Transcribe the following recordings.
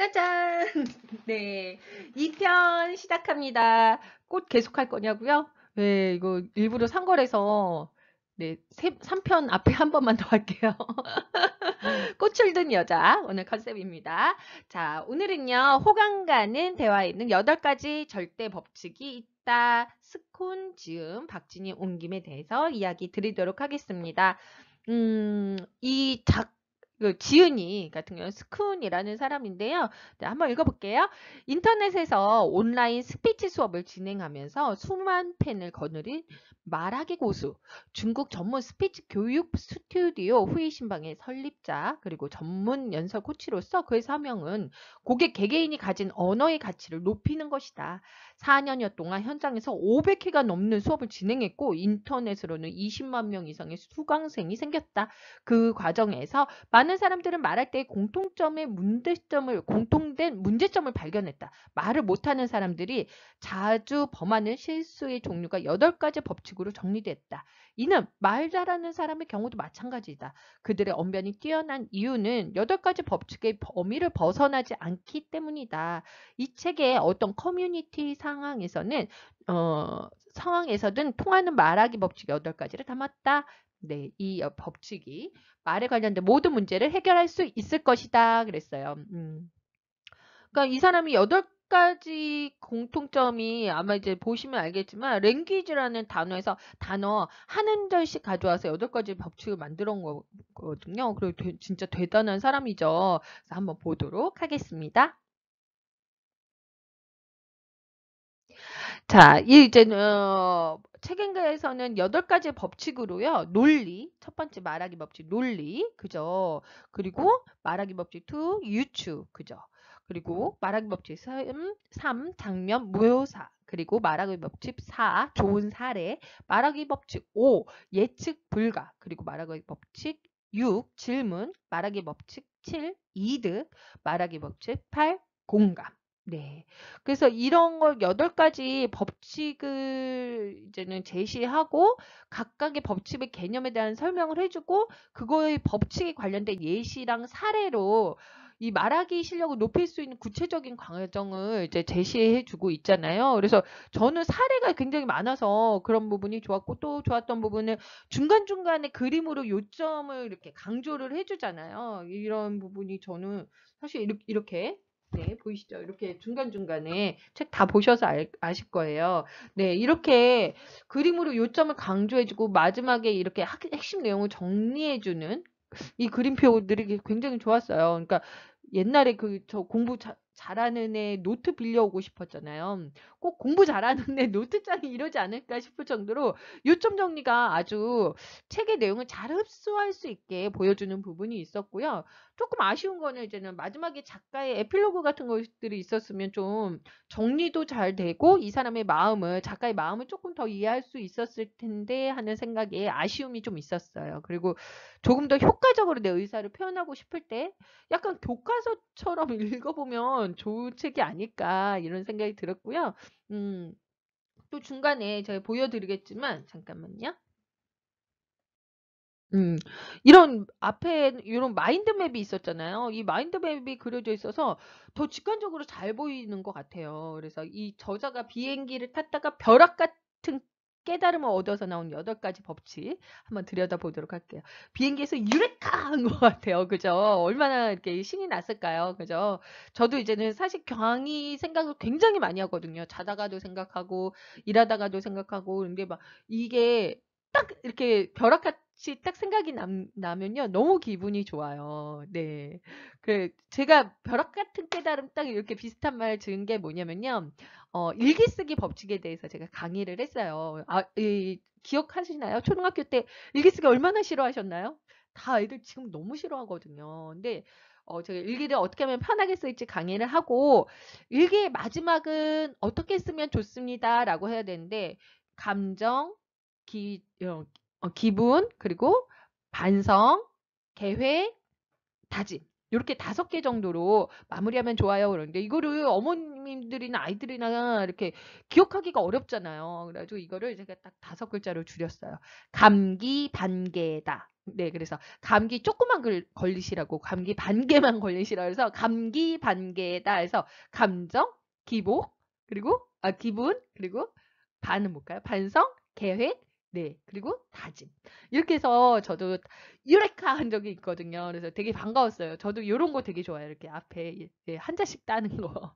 짜잔! 네. 2편 시작합니다. 꽃 계속할 거냐고요? 네, 이거 일부러 산 거라서 네, 3편 앞에 한 번만 더 할게요. 꽃을 든 여자 오늘 컨셉입니다. 자, 오늘은요. 호감 가는 대화에 있는 8가지 절대 법칙이 있다. 스콘, 지음, 박진이 온 김에 대해서 이야기 드리도록 하겠습니다. 이 그 지은이 같은 경우는 스쿤이라는 사람인데요. 네, 한번 읽어볼게요. 인터넷에서 온라인 스피치 수업을 진행하면서 수만 팬을 거느린 말하기 고수, 중국 전문 스피치 교육 스튜디오 후이신방의 설립자, 그리고 전문 연설 코치로서 그의 사명은 고객 개개인이 가진 언어의 가치를 높이는 것이다. 4년여 동안 현장에서 500회가 넘는 수업을 진행했고 인터넷으로는 20만 명 이상의 수강생이 생겼다. 그 과정에서 많은 사람들은 말할 때 공통된 문제점을 발견했다. 말을 못하는 사람들이 자주 범하는 실수의 종류가 8가지 법칙으로 정리됐다. 이는 말 잘하는 사람의 경우도 마찬가지다. 그들의 언변이 뛰어난 이유는 8가지 법칙의 범위를 벗어나지 않기 때문이다. 이 책의 어떤 커뮤니티 상황에서든 통하는 말하기 법칙 8가지를 담았다. 네, 이 법칙이 말에 관련된 모든 문제를 해결할 수 있을 것이다. 그랬어요. 그러니까 이 사람이 8가지 공통점이 아마 이제 보시면 알겠지만 랭귀지라는 단어에서 단어 한 음절씩 가져와서 8가지 법칙을 만들어 온 거거든요. 그리고 진짜 대단한 사람이죠. 그래서 한번 보도록 하겠습니다. 자, 이제는 책임가에서는 8가지 법칙으로요. 논리, 첫 번째 말하기 법칙 논리, 그죠? 그리고 말하기 법칙 2, 유추, 그죠? 그리고 말하기 법칙 3 장면 묘사, 그리고 말하기 법칙 4, 좋은 사례, 말하기 법칙 5, 예측 불가, 그리고 말하기 법칙 6, 질문, 말하기 법칙 7, 이득, 말하기 법칙 8, 공감. 네. 그래서 이런 걸 8가지 법칙을 이제는 제시하고 각각의 법칙의 개념에 대한 설명을 해주고 그거의 법칙에 관련된 예시랑 사례로 이 말하기 실력을 높일 수 있는 구체적인 과정을 이제 제시해 주고 있잖아요. 그래서 저는 사례가 굉장히 많아서 그런 부분이 좋았고 또 좋았던 부분은 중간중간에 그림으로 요점을 이렇게 강조를 해주잖아요. 이런 부분이 저는 사실 이렇게 네, 보이시죠? 이렇게 중간중간에 책 다 보셔서 아실 거예요. 네, 이렇게 그림으로 요점을 강조해주고 마지막에 이렇게 핵심 내용을 정리해주는 이 그림표들이 굉장히 좋았어요. 그러니까 옛날에 저 공부 잘하는 애 노트 빌려오고 싶었잖아요. 꼭 공부 잘하는 애 노트장이 이러지 않을까 싶을 정도로 요점 정리가 아주 책의 내용을 잘 흡수할 수 있게 보여주는 부분이 있었고요. 조금 아쉬운 거는 이제는 마지막에 작가의 에필로그 같은 것들이 있었으면 좀 정리도 잘 되고 이 사람의 작가의 마음을 조금 더 이해할 수 있었을 텐데 하는 생각에 아쉬움이 좀 있었어요. 그리고 조금 더 효과적으로 내 의사를 표현하고 싶을 때 약간 교과서처럼 읽어보면 좋은 책이 아닐까 이런 생각이 들었고요. 또 중간에 제가 보여드리겠지만 잠깐만요. 음, 이런 앞에 이런 마인드맵이 있었잖아요. 이 마인드맵이 그려져 있어서 더 직관적으로 잘 보이는 것 같아요. 그래서 이 저자가 비행기를 탔다가 벼락 같은 깨달음을 얻어서 나온 8가지 법칙 한번 들여다보도록 할게요. 비행기에서 유레카 한 것 같아요. 그죠? 얼마나 이렇게 신이 났을까요? 그죠? 저도 이제는 사실 강의 생각을 굉장히 많이 하거든요. 자다가도 생각하고 일하다가도 생각하고 근데 막 이게 딱 이렇게 벼락같이 딱 생각이 나면요. 너무 기분이 좋아요. 네. 제가 벼락 같은 깨달음 딱 이렇게 비슷한 말 지은 게 뭐냐면요. 일기 쓰기 법칙에 대해서 제가 강의를 했어요. 기억하시나요? 초등학교 때 일기 쓰기 얼마나 싫어하셨나요? 다 아이들 지금 너무 싫어하거든요. 근데 제가 일기를 어떻게 하면 편하게 쓸지 강의를 하고 일기의 마지막은 어떻게 쓰면 좋습니다라고 해야 되는데 감정, 기분, 그리고 반성, 계획, 다짐. 요렇게 5개 정도로 마무리하면 좋아요. 그러는데 이거를 선생님들이나 아이들이나 이렇게 기억하기가 어렵잖아요. 그래가지고 이거를 제가 딱 5글자로 줄였어요. 감기 반개다. 네, 그래서 감기 조금만 걸리시라고 감기 반개만 걸리시라 해서 감기 반개다 해서 감정, 기복, 그리고 기분, 그리고 반은 뭘까요? 반성, 계획, 네, 그리고 다짐. 이렇게 해서 저도 유레카 한 적이 있거든요. 그래서 되게 반가웠어요. 저도 이런 거 되게 좋아해요. 이렇게 앞에 한자씩 따는 거.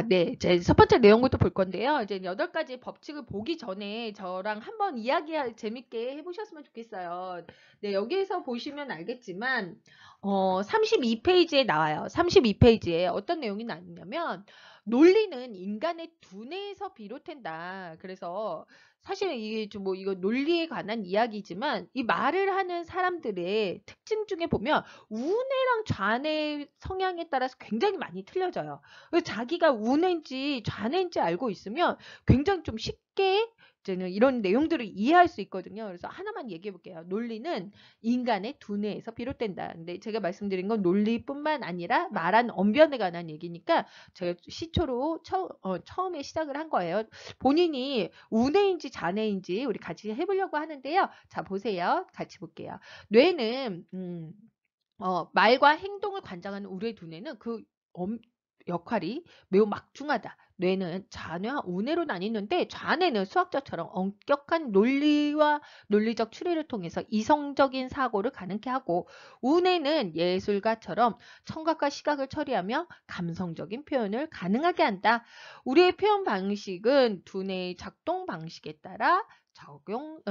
네. 이제 첫 번째 내용부터 볼 건데요. 이제 8가지 법칙을 보기 전에 저랑 한번 이야기 재밌게 해보셨으면 좋겠어요. 네, 여기에서 보시면 알겠지만, 32페이지에 나와요. 32페이지에 어떤 내용이 나왔냐면, 논리는 인간의 두뇌에서 비롯된다. 그래서 사실 이게 좀 뭐 이거 논리에 관한 이야기지만, 이 말을 하는 사람들의 특징 중에 보면, 우뇌랑 좌뇌 성향에 따라서 굉장히 많이 틀려져요. 자기가 우뇌인지 좌뇌인지 알고 있으면 굉장히 좀 쉽게 이제는 이런 내용들을 이해할 수 있거든요. 그래서 하나만 얘기해 볼게요. 논리는 인간의 두뇌에서 비롯된다. 근데 제가 말씀드린 건 논리뿐만 아니라 말한 언변에 관한 얘기니까 제가 시초로 처음에 시작을 한 거예요. 본인이 우뇌인지 좌뇌인지 우리 같이 해보려고 하는데요. 자, 보세요. 같이 볼게요. 뇌는 말과 행동을 관장하는 우리의 두뇌는 그 역할이 매우 막중하다. 뇌는 좌뇌와 우뇌로 나뉘는데 좌뇌는 수학자처럼 엄격한 논리와 논리적 추리를 통해서 이성적인 사고를 가능케 하고 우뇌는 예술가처럼 청각과 시각을 처리하며 감성적인 표현을 가능하게 한다. 우리의 표현 방식은 두뇌의 작동 방식에 따라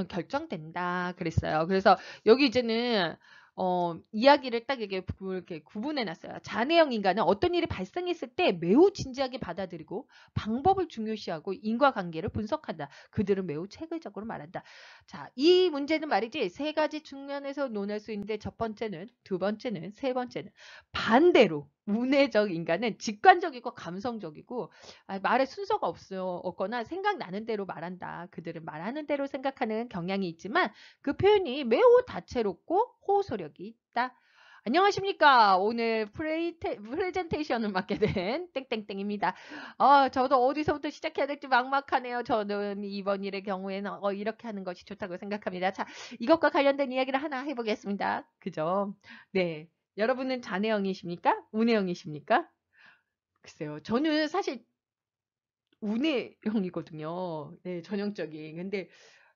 결정된다. 그랬어요. 그래서 여기 이제는 이야기를 딱 이렇게 구분해 놨어요. 잔해형 인간은 어떤 일이 발생했을 때 매우 진지하게 받아들이고 방법을 중요시하고 인과관계를 분석한다. 그들은 매우 체계적으로 말한다. 자, 이 문제는 말이지 3가지 측면에서 논할 수 있는데 첫 번째는, 두 번째는, 세 번째는 반대로 문해적 인간은 직관적이고 감성적이고 말에 순서가 없거나 생각나는 대로 말한다. 그들은 말하는 대로 생각하는 경향이 있지만 그 표현이 매우 다채롭고 호소력이 있다. 안녕하십니까. 오늘 프레젠테이션을 맡게 된 땡땡땡입니다. 저도 어디서부터 시작해야 될지 막막하네요. 저는 이번 일의 경우에는 이렇게 하는 것이 좋다고 생각합니다. 자, 이것과 관련된 이야기를 하나 해보겠습니다. 그죠? 네. 여러분은 잔해형이십니까? 운해형이십니까? 글쎄요. 저는 사실 운해형이거든요. 네, 전형적인. 근데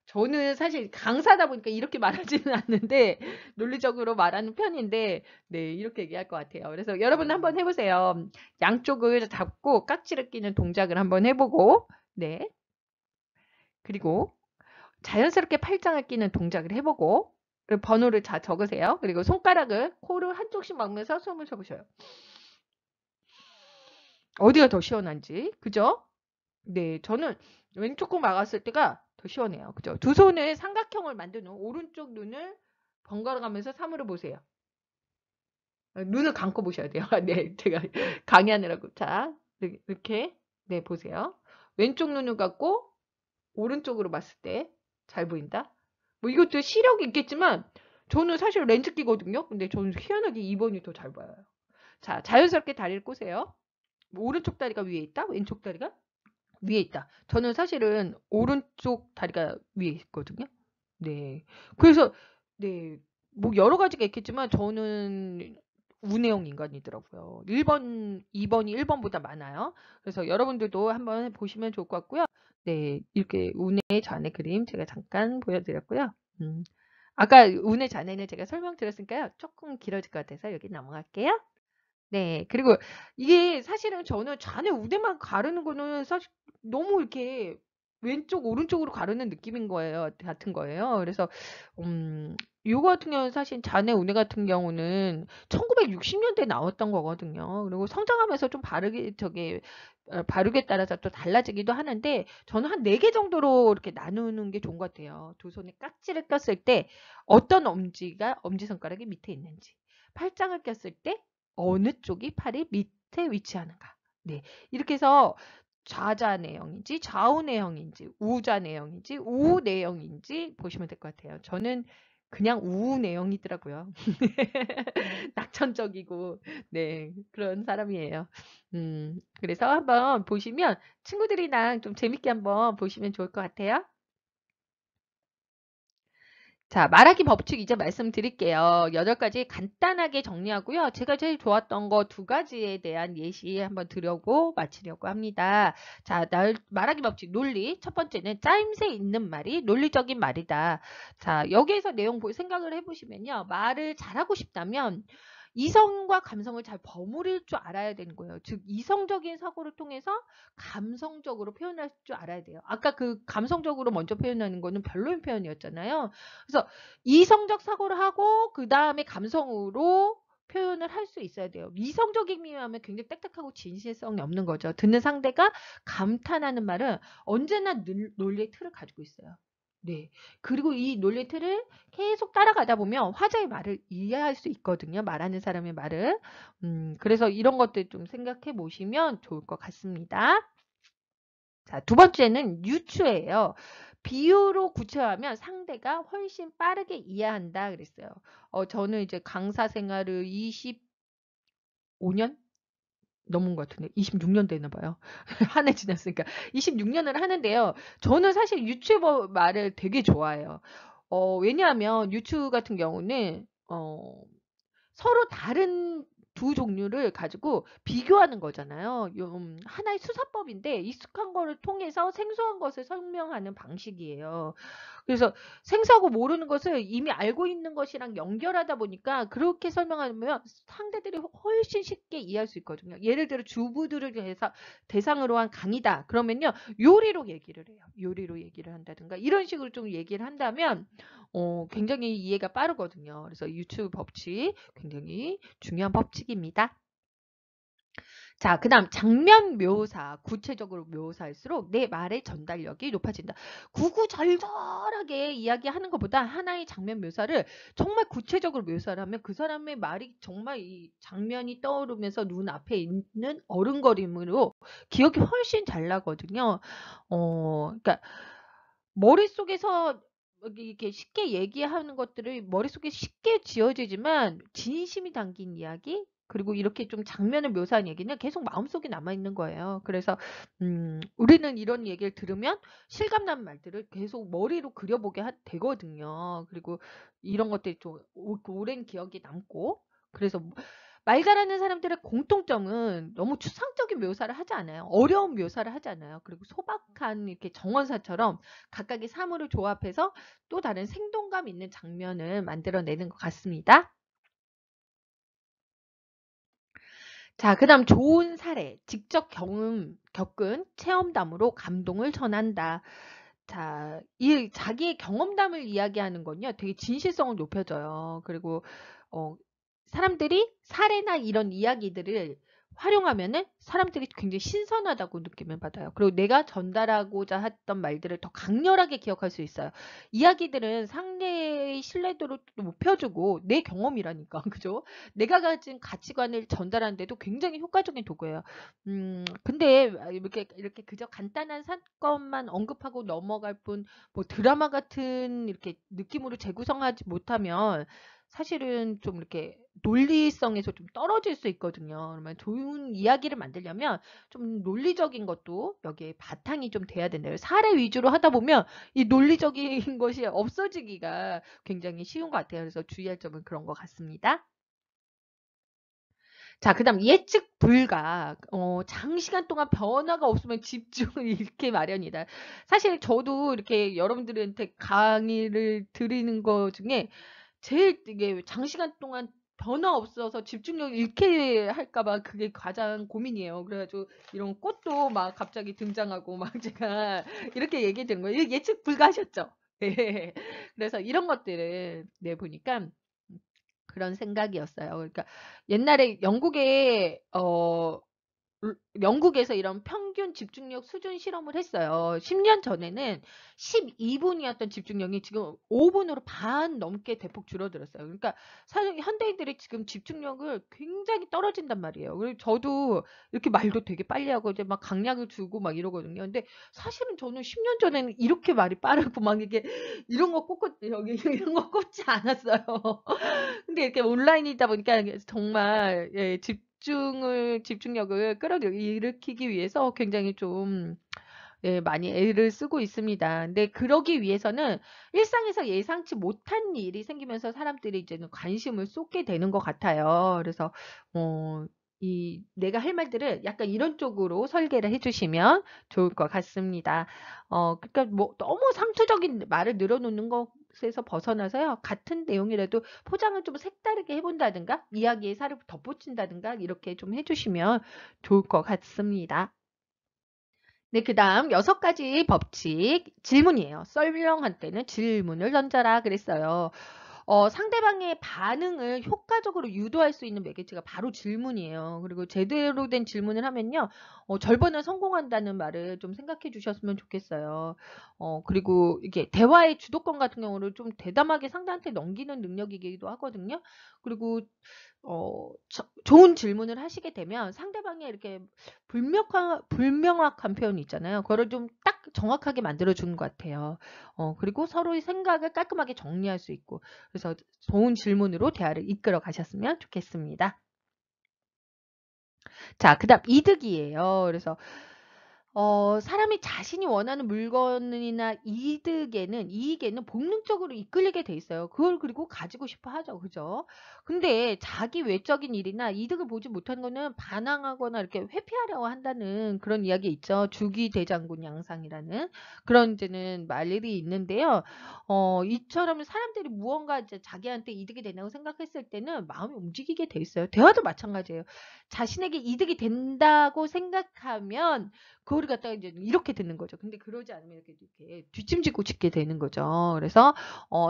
저는 사실 강사다 보니까 이렇게 말하지는 않는데 논리적으로 말하는 편인데 네, 이렇게 얘기할 것 같아요. 그래서 여러분 한번 해보세요. 양쪽을 잡고 깍지를 끼는 동작을 한번 해보고 네, 그리고 자연스럽게 팔짱을 끼는 동작을 해보고 그리고 번호를 다 적으세요. 그리고 손가락을 코를 한쪽씩 막으면서 숨을 쉬어보셔요. 어디가 더 시원한지 그죠? 네, 저는 왼쪽 코 막았을 때가 더 시원해요. 그죠? 두 손을 삼각형을 만드는 오른쪽 눈을 번갈아 가면서 3으로 보세요. 눈을 감고 보셔야 돼요. 네, 제가 강의하느라고. 자, 이렇게. 네, 보세요. 왼쪽 눈을 감고 오른쪽으로 봤을 때 잘 보인다. 뭐 이것도 시력이 있겠지만 저는 사실 렌즈 끼거든요. 근데 저는 희한하게 2번이 더 잘 보여요. 자, 자연스럽게 다리를 꼬세요. 오른쪽 다리가 위에 있다. 왼쪽 다리가 위에 있다. 저는 사실은 오른쪽 다리가 위에 있거든요. 네. 그래서 네. 뭐 여러 가지가 있겠지만 저는 우뇌형 인간이더라고요. 1번, 2번이 1번보다 많아요. 그래서 여러분들도 한번 보시면 좋을 것 같고요. 네. 이렇게 우뇌 좌뇌 그림 제가 잠깐 보여드렸고요. 아까 우뇌 좌뇌는 제가 설명드렸으니까요. 조금 길어질 것 같아서 여기 넘어갈게요. 네. 그리고 이게 사실은 저는 좌뇌 우대만 가르는 거는 사실 너무 이렇게 왼쪽 오른쪽으로 가르는 느낌인 거예요. 같은 거예요. 그래서 요거 같은 경우는 사실 좌뇌 우뇌 같은 경우는 1960년대에 나왔던 거거든요. 그리고 성장하면서 좀 바르게 따라서 또 달라지기도 하는데 저는 한 4개 정도로 이렇게 나누는 게 좋은 것 같아요. 두 손에 깍지를 꼈을 때 어떤 엄지손가락이 밑에 있는지, 팔짱을 꼈을 때 어느 쪽이 팔이 밑에 위치하는가. 네. 이렇게 해서 좌자 내형인지 좌우 내형인지 우자 내형인지 우우 내형인지 보시면 될 것 같아요. 저는 그냥 우우 내용이더라고요. 낙천적이고 네 그런 사람이에요. 그래서 한번 보시면 친구들이랑 좀 재밌게 한번 보시면 좋을 것 같아요. 자, 말하기 법칙 이제 말씀드릴게요. 8가지 간단하게 정리하고요. 제가 제일 좋았던 거 2가지에 대한 예시 한번 드려고 마치려고 합니다. 자, 말하기 법칙 논리. 첫 번째는 짜임새 있는 말이 논리적인 말이다. 자, 여기에서 내용 생각을 해보시면요. 말을 잘하고 싶다면 이성과 감성을 잘 버무릴 줄 알아야 되는 거예요. 즉 이성적인 사고를 통해서 감성적으로 표현할 줄 알아야 돼요. 아까 그 감성적으로 먼저 표현하는 거는 변로인 표현이었잖아요. 그래서 이성적 사고를 하고 그 다음에 감성으로 표현을 할 수 있어야 돼요. 이성적이면 굉장히 딱딱하고 진실성이 없는 거죠. 듣는 상대가 감탄하는 말은 언제나 논리의 틀을 가지고 있어요. 네. 그리고 이 논리의 틀을 계속 따라가다 보면 화자의 말을 이해할 수 있거든요. 말하는 사람의 말을. 그래서 이런 것들 좀 생각해 보시면 좋을 것 같습니다. 자, 2번째는 유추예요. 비유로 구체화하면 상대가 훨씬 빠르게 이해한다 그랬어요. 저는 이제 강사 생활을 25년 넘은 것 같은데 26년 되나 봐요. 한 해 지났으니까 26년을 하는데요. 저는 사실 유튜버 말을 되게 좋아해요. 왜냐하면 유튜브 같은 경우는 서로 다른 두 종류를 가지고 비교하는 거잖아요. 하나의 수사법인데 익숙한 거를 통해서 생소한 것을 설명하는 방식이에요. 그래서 생소하고 모르는 것을 이미 알고 있는 것이랑 연결하다 보니까 그렇게 설명하면 상대들이 훨씬 쉽게 이해할 수 있거든요. 예를 들어 주부들을 대상으로 한 강의다. 그러면요. 요리로 얘기를 해요. 요리로 얘기를 한다든가 이런 식으로 좀 얘기를 한다면 굉장히 이해가 빠르거든요. 그래서 유튜브 법칙 굉장히 중요한 법칙입니다. 자, 그 다음 장면 묘사, 구체적으로 묘사할수록 내 말의 전달력이 높아진다. 구구절절하게 이야기하는 것보다 하나의 장면 묘사를 정말 구체적으로 묘사를 하면 그 사람의 말이 정말 이 장면이 떠오르면서 눈앞에 있는 어른거림으로 기억이 훨씬 잘 나거든요. 그러니까 머릿속에서 이렇게 쉽게 얘기하는 것들을 머릿속에 쉽게 지어지지만 진심이 담긴 이야기 그리고 이렇게 좀 장면을 묘사한 얘기는 계속 마음속에 남아있는 거예요. 그래서 우리는 이런 얘기를 들으면 실감나는 말들을 계속 머리로 그려보게 되거든요. 그리고 이런 것들이 좀 오랜 기억이 남고 그래서 말 잘하는 사람들의 공통점은 너무 추상적인 묘사를 하지 않아요. 어려운 묘사를 하지 않아요. 그리고 소박한 이렇게 정원사처럼 각각의 사물을 조합해서 또 다른 생동감 있는 장면을 만들어내는 것 같습니다. 자, 그 다음 좋은 사례, 직접 겪은 체험담으로 감동을 전한다. 자, 이 자기의 경험담을 이야기하는 건요, 되게 진실성을 높여줘요. 그리고, 사람들이 사례나 이런 이야기들을 활용하면은 사람들이 굉장히 신선하다고 느낌을 받아요. 그리고 내가 전달하고자 했던 말들을 더 강렬하게 기억할 수 있어요. 이야기들은 상대의 신뢰도를 높여주고 내 경험이라니까, 그죠? 내가 가진 가치관을 전달하는데도 굉장히 효과적인 도구예요. 근데 이렇게 그저 간단한 사건만 언급하고 넘어갈 뿐, 뭐 드라마 같은 이렇게 느낌으로 재구성하지 못하면 사실은 좀 이렇게 논리성에서 좀 떨어질 수 있거든요. 그러면 좋은 이야기를 만들려면 좀 논리적인 것도 여기에 바탕이 좀 돼야 된대요. 사례 위주로 하다 보면 이 논리적인 것이 없어지기가 굉장히 쉬운 것 같아요. 그래서 주의할 점은 그런 것 같습니다. 자, 그다음 예측 불가. 장시간 동안 변화가 없으면 집중을 잃기 마련이다. 사실 저도 이렇게 여러분들한테 강의를 드리는 것 중에 제일 이게 장시간 동안 변화 없어서 집중력 잃게 할까 봐 그게 가장 고민이에요. 그래 가지고 이런 꽃도 막 갑자기 등장하고 막 제가 이렇게 얘기 드는 거예요. 예측 불가하셨죠? 예. 그래서 이런 것들을 보니까 그런 생각이었어요. 그러니까 옛날에 영국에 영국에서 이런 평균 집중력 수준 실험을 했어요. 10년 전에는 12분이었던 집중력이 지금 5분으로 반 넘게 대폭 줄어들었어요. 그러니까 사실 현대인들이 지금 집중력을 굉장히 떨어진단 말이에요. 그리고 저도 이렇게 말도 되게 빨리 하고 이제 막 강약을 주고 막 이러거든요. 근데 사실은 저는 10년 전에는 이렇게 말이 빠르고 막 이게 이런 거 꽂고 여기 이런 거 꽂지 않았어요. 근데 이렇게 온라인이다 보니까 정말 예, 집중력을 끌어일으키기 위해서 굉장히 좀 예, 많이 애를 쓰고 있습니다. 근데 그러기 위해서는 일상에서 예상치 못한 일이 생기면서 사람들이 이제는 관심을 쏟게 되는 것 같아요. 그래서 내가 할 말들을 약간 이런 쪽으로 설계를 해주시면 좋을 것 같습니다. 그러니까 뭐 너무 상투적인 말을 늘어놓는 것에서 벗어나서요. 같은 내용이라도 포장을 좀 색다르게 해본다든가 이야기에 살을 덧붙인다든가 이렇게 좀 해주시면 좋을 것 같습니다. 네, 그 다음 6가지 법칙 질문이에요. 설명할 때는 질문을 던져라 그랬어요. 상대방의 반응을 효과적으로 유도할 수 있는 매개체가 바로 질문이에요. 그리고 제대로 된 질문을 하면요. 절반은 성공한다는 말을 좀 생각해 주셨으면 좋겠어요. 그리고 이게 대화의 주도권 같은 경우를 좀 대담하게 상대한테 넘기는 능력이기도 하거든요. 그리고 좋은 질문을 하시게 되면 상대방의 이렇게 불명확한 표현 있잖아요. 그거를 좀 딱 정확하게 만들어주는 것 같아요. 그리고 서로의 생각을 깔끔하게 정리할 수 있고. 그래서 좋은 질문으로 대화를 이끌어 가셨으면 좋겠습니다. 자, 그 다음 이득이에요. 그래서 사람이 자신이 원하는 물건이나 이익에는 본능적으로 이끌리게 돼 있어요. 그걸 그리고 가지고 싶어 하죠. 그죠? 근데 자기 외적인 일이나 이득을 보지 못하는 거는 반항하거나 이렇게 회피하려고 한다는 그런 이야기 있죠. 주기대장군 양상이라는 그런 이제는 말이 있는데요. 이처럼 사람들이 무언가 이제 자기한테 이득이 된다고 생각했을 때는 마음이 움직이게 돼 있어요. 대화도 마찬가지예요. 자신에게 이득이 된다고 생각하면 그거를 갖다가 이제 이렇게 듣는 거죠. 근데 그러지 않으면 이렇게 뒷짐지고 짓게 되는 거죠. 그래서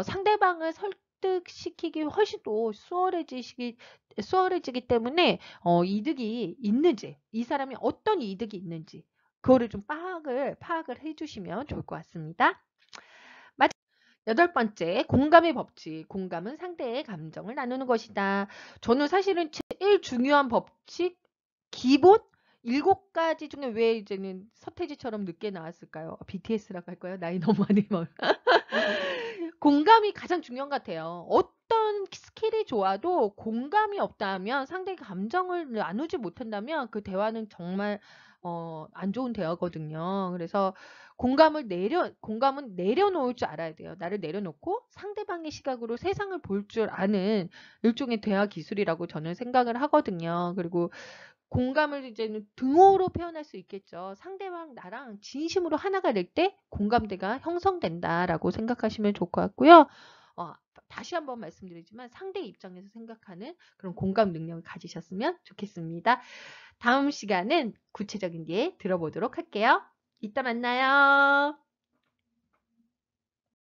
상대방을 설득시키기 훨씬 더 수월해지기 때문에 이득이 있는지, 이 사람이 어떤 이득이 있는지 그거를 좀 파악을 해주시면 좋을 것 같습니다. 8번째, 공감의 법칙. 공감은 상대의 감정을 나누는 것이다. 저는 사실은 제일 중요한 법칙, 기본 7가지 중에 왜 이제는 서태지처럼 늦게 나왔을까요? BTS라고 할까요? 나이 너무 많이 먹. 공감이 가장 중요한 것 같아요. 어떤 스킬이 좋아도 공감이 없다면 상대의 감정을 나누지 못한다면 그 대화는 정말 안 좋은 대화거든요. 그래서 공감은 내려놓을 줄 알아야 돼요. 나를 내려놓고 상대방의 시각으로 세상을 볼 줄 아는 일종의 대화 기술이라고 저는 생각을 하거든요. 그리고 공감을 이제는 등호로 표현할 수 있겠죠. 상대방 나랑 진심으로 하나가 될 때 공감대가 형성된다라고 생각하시면 좋을 것 같고요. 어, 다시 한번 말씀드리지만 상대 입장에서 생각하는 그런 공감 능력을 가지셨으면 좋겠습니다. 다음 시간은 구체적인 예 들어보도록 할게요. 이따 만나요.